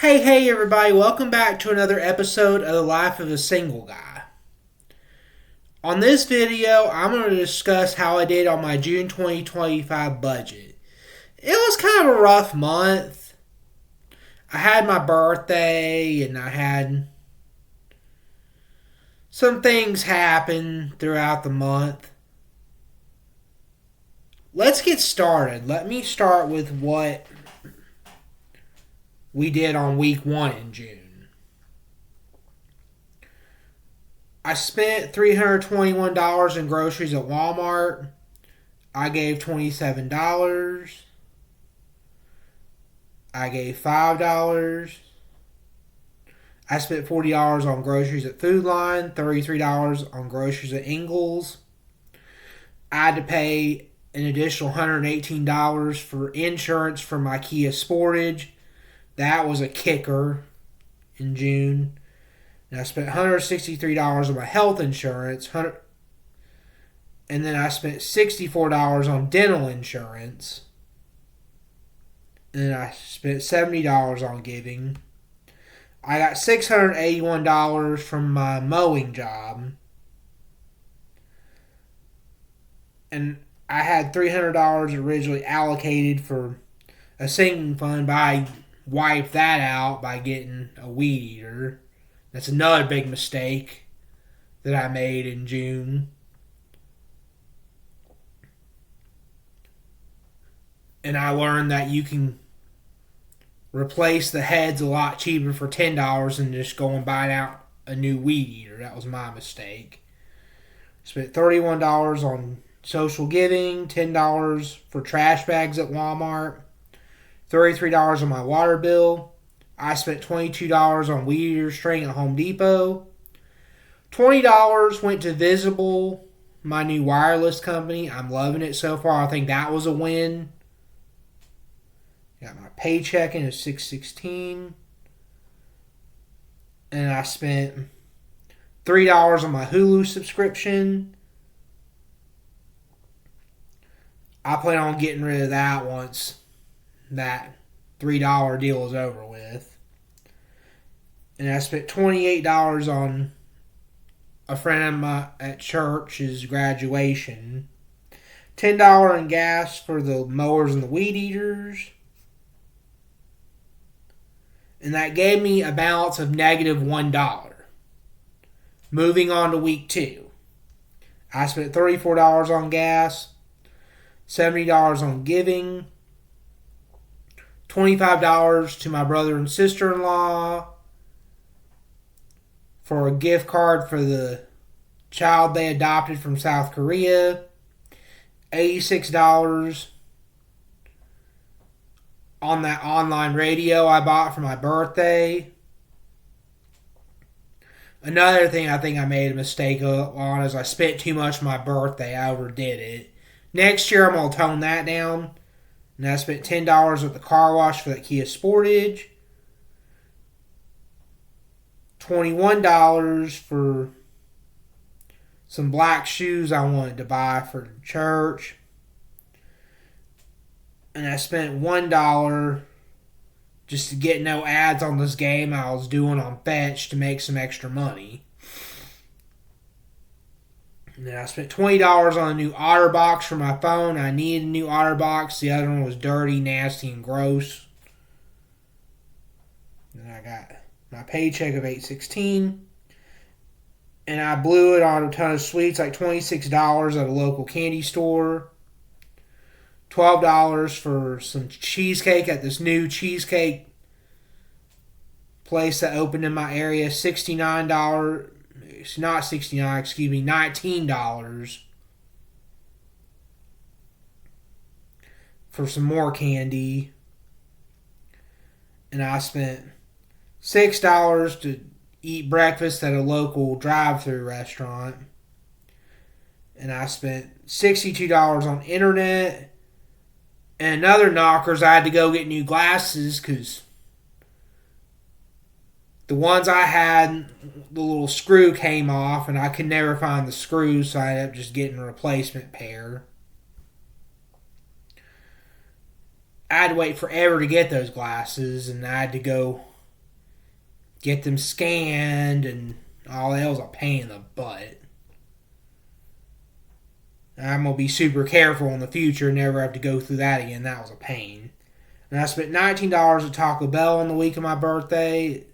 Hey, everybody, welcome back to another episode of The Life of a Single Guy. On this video, I'm going to discuss how I did on my June 2025 budget. It was kind of a rough month. I had my birthday and I had some things happen throughout the month. Let's get started. Let me start with what we did on week 1 in June. I spent $321 in groceries at Walmart. I gave $27. I gave $5. I spent $40 on groceries at Food Line, $33 on groceries at Ingles. I had to pay an additional $118 for insurance for my Kia Sportage. That was a kicker in June. And I spent $163 on my health insurance. And then I spent $64 on dental insurance. And then I spent $70 on giving. I got $681 from my mowing job. And I had $300 originally allocated for a sinking fund, but I wiped that out by getting a weed eater. That's another big mistake that I made in June. And I learned that you can replace the heads a lot cheaper for $10 than just going buying out a new weed eater. That was my mistake. Spent $31 on social giving, $10 for trash bags at Walmart, $33 on my water bill. I spent $22 on weed eater string at Home Depot. $20 went to Visible, my new wireless company. I'm loving it so far. I think that was a win. Got my paycheck in at $616. And I spent $3 on my Hulu subscription. I plan on getting rid of that once that $3 deal is over with. And I spent $28 on a friend of mine at church's graduation. $10 in gas for the mowers and the weed eaters. And that gave me a balance of negative $1. Moving on to week 2. I spent $34 on gas, $70 on giving, $25 to my brother and sister-in-law for a gift card for the child they adopted from South Korea, $86 on that online radio I bought for my birthday. Another thing I think I made a mistake on is I spent too much for my birthday. I overdid it. Next year I'm going to tone that down. And I spent $10 at the car wash for the Kia Sportage. $21 for some black shoes I wanted to buy for church. And I spent $1 just to get no ads on this game I was doing on Fetch to make some extra money. And then I spent $20 on a new OtterBox for my phone. I needed a new OtterBox. The other one was dirty, nasty, and gross. And I got my paycheck of $816. And I blew it on a ton of sweets, like $26 at a local candy store. $12 for some cheesecake at this new cheesecake place that opened in my area. $69. It's not $69, excuse me, $19 for some more candy. And I spent $6 to eat breakfast at a local drive-thru restaurant. And I spent $62 on internet. And another knockers, I had to go get new glasses because the ones I had, the little screw came off and I could never find the screw, so I ended up just getting a replacement pair. I had to wait forever to get those glasses, and I had to go get them scanned, and all that was a pain in the butt. I'm going to be super careful in the future, never have to go through that again. That was a pain. And I spent $19 at Taco Bell on the week of my birthday.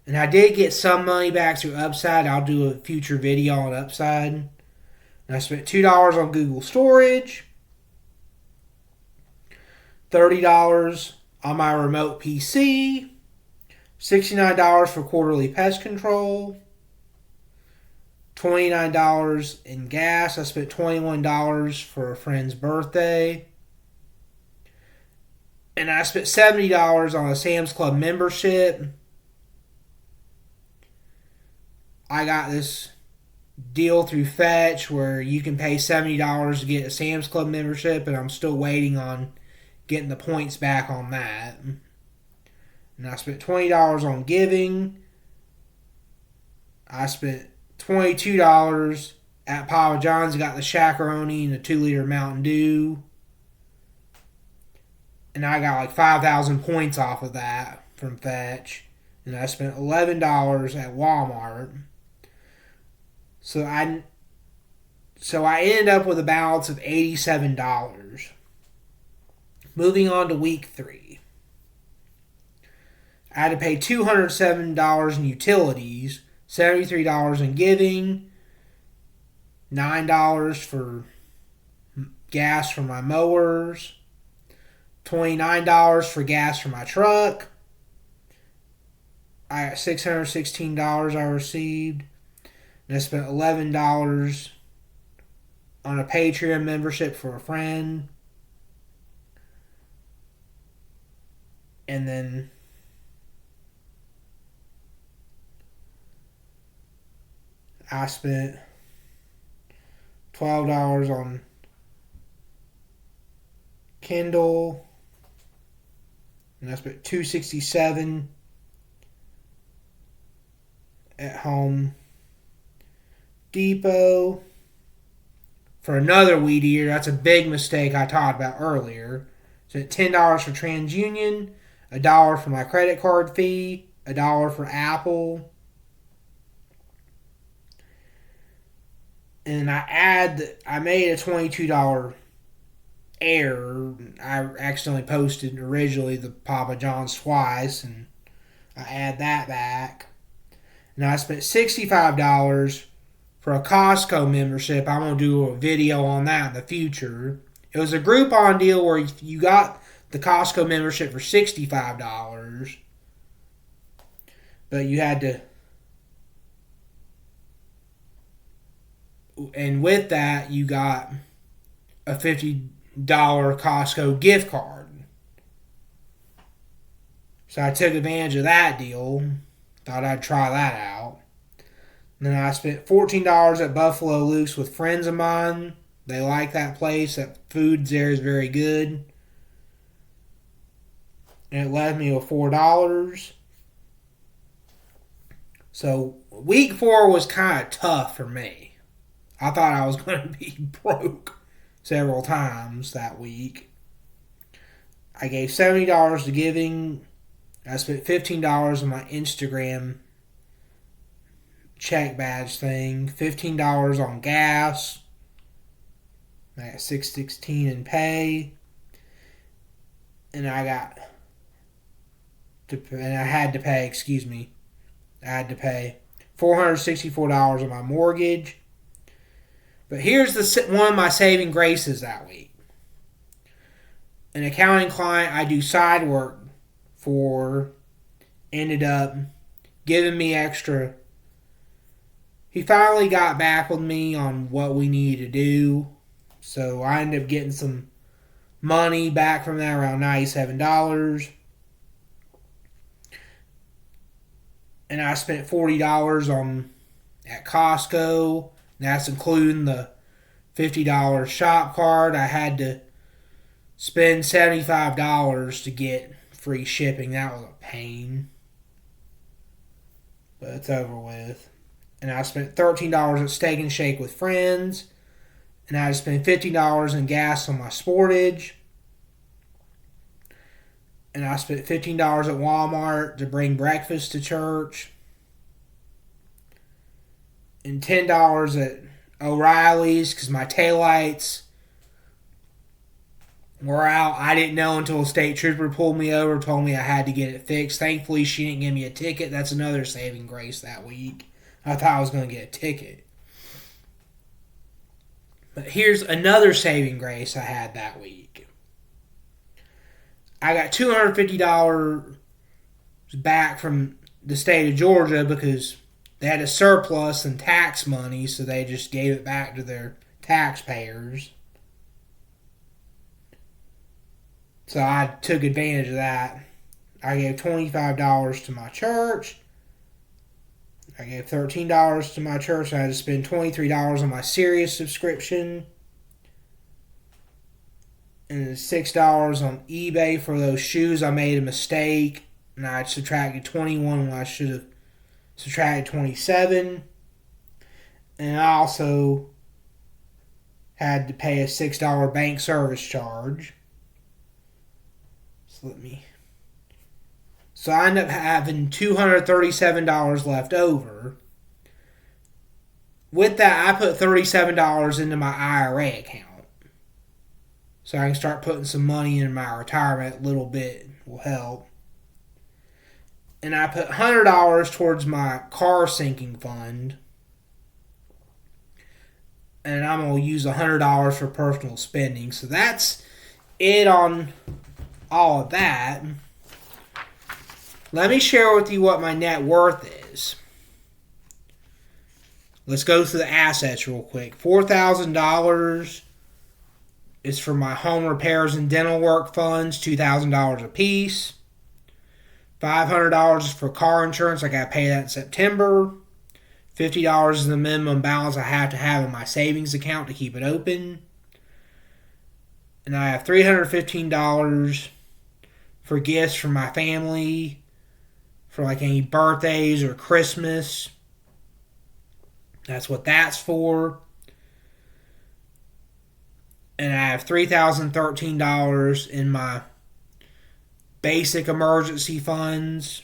And I did get some money back through Upside. I'll do a future video on Upside. And I spent $2 on Google Storage. $30 on my remote PC. $69 for quarterly pest control. $29 in gas. I spent $21 for a friend's birthday. And I spent $70 on a Sam's Club membership. I got this deal through Fetch where you can pay $70 to get a Sam's Club membership, and I'm still waiting on getting the points back on that. And I spent $20 on giving. I spent $22 at Papa John's. Got the Shakaroni and the 2-liter Mountain Dew. And I got like 5,000 points off of that from Fetch. And I spent $11 at Walmart. So I ended up with a balance of $87. Moving on to week 3. I had to pay $207 in utilities, $73 in giving, $9 for gas for my mowers, $29 for gas for my truck. I got $616 I received. And I spent $11 on a Patreon membership for a friend. And then I spent $12 on Kindle. And I spent $267 at Home Depot for another weed eater. That's a big mistake I talked about earlier. Spent $10 for TransUnion, $1 for my credit card fee, $1 for Apple. And I made a $22 error. I accidentally posted originally the Papa John's twice, and I add that back. And I spent $65 for a Costco membership. I'm going to do a video on that in the future. It was a Groupon deal where you got the Costco membership for $65, but you had to, and with that you got a $50 Costco gift card. So I took advantage of that deal. Thought I'd try that out. And then I spent $14 at Buffalo Luke's with friends of mine. They like that place. That food there is very good. And it left me with $4. So week 4 was kind of tough for me. I thought I was going to be broke several times that week. I gave $70 to giving. I spent $15 on my Instagram check badge thing. $15 on gas. I got $616 in pay. And I had to pay $464 on my mortgage. But here's one of my saving graces that week. An accounting client I do side work for ended up giving me extra. He finally got back with me on what we needed to do. So I ended up getting some money back from that, around $97. And I spent $40 at Costco. That's including the $50 shop card. I had to spend $75 to get free shipping. That was a pain. But it's over with. And I spent $13 at Steak and Shake with friends. And I spent $50 in gas on my Sportage. And I spent $15 at Walmart to bring breakfast to church. And $10 at O'Reilly's because my taillights were out. I didn't know until a state trooper pulled me over, told me I had to get it fixed. Thankfully, she didn't give me a ticket. That's another saving grace that week. I thought I was going to get a ticket. But here's another saving grace I had that week. I got $250 back from the state of Georgia because they had a surplus in tax money, so they just gave it back to their taxpayers. So I took advantage of that. I gave $25 to my church. I gave $13 to my church. I had to spend $23 on my Sirius subscription. And $6 on eBay for those shoes. I made a mistake. And I subtracted 21 when I should have subtracted 27. And I also had to pay a $6 bank service charge. So I ended up having $237 left over. With that, I put $37 into my IRA account. So I can start putting some money in my retirement. A little bit will help. And I put $100 towards my car sinking fund. And I'm going to use $100 for personal spending. So that's it on all of that. Let me share with you what my net worth is. Let's go through the assets real quick. $4,000 is for my home repairs and dental work funds, $2,000 a piece. $500 is for car insurance. I got to pay that in September. $50 is the minimum balance I have to have in my savings account to keep it open. And I have $315 for gifts from my family, for like any birthdays or Christmas. That's what that's for. And I have $3,013 in my basic emergency funds,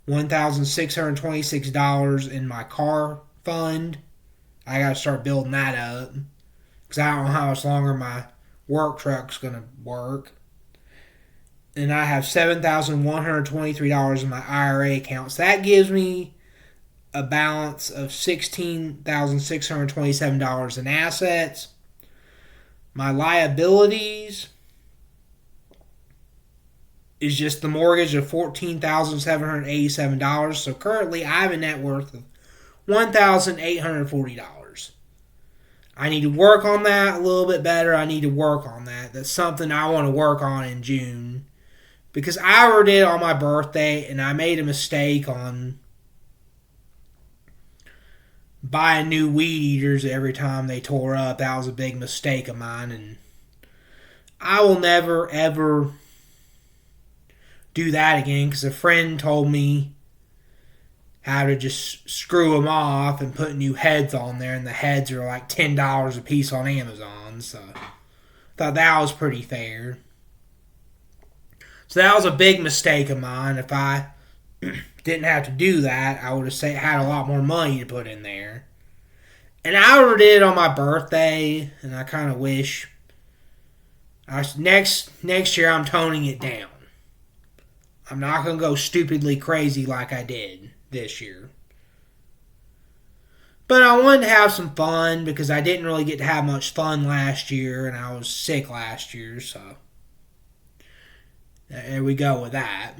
$1,626 in my car fund. I got to start building that up because I don't know how much longer my work truck's going to work. And I have $7,123 in my IRA account. So that gives me a balance of $16,627 in assets. My liabilities is just the mortgage of $14,787. So currently I have a net worth of $1,840. I need to work on that a little bit better. I need to work on that. That's something I want to work on in June. Because I already did it on my birthday, and I made a mistake on buying new weed eaters every time they tore up. That was a big mistake of mine, and I will never, ever do that again because a friend told me how to just screw them off and put new heads on there, and the heads are like $10 a piece on Amazon, so I thought that was pretty fair. So that was a big mistake of mine. If I didn't have to do that, I would have had a lot more money to put in there. And I already did it on my birthday, and I kind of wish next year I'm toning it down. I'm not going to go stupidly crazy like I did this year. But I wanted to have some fun because I didn't really get to have much fun last year, and I was sick last year, so there we go with that.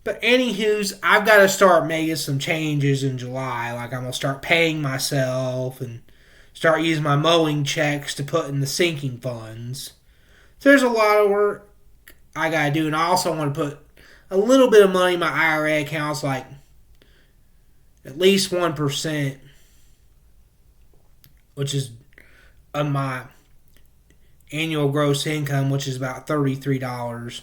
But anywho's, I've got to start making some changes in July. Like I'm going to start paying myself and start using my mowing checks to put in the sinking funds. So there's a lot of work I got to do. And I also want to put a little bit of money in my IRA accounts, like at least 1%, which is of my annual gross income, which is about $33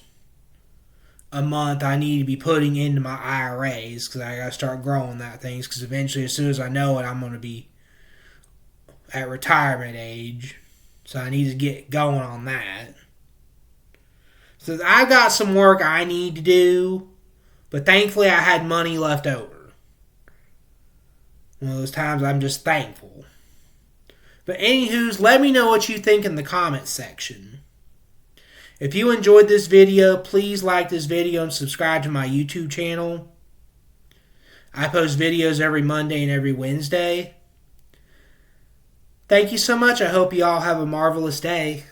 a month. I need to be putting into my IRAs because I got to start growing that things because eventually, as soon as I know it, I'm going to be at retirement age. So I need to get going on that. So I got some work I need to do, but thankfully I had money left over. One of those times I'm just thankful. But anywho's, let me know what you think in the comments section. If you enjoyed this video, please like this video and subscribe to my YouTube channel. I post videos every Monday and every Wednesday. Thank you so much. I hope you all have a marvelous day.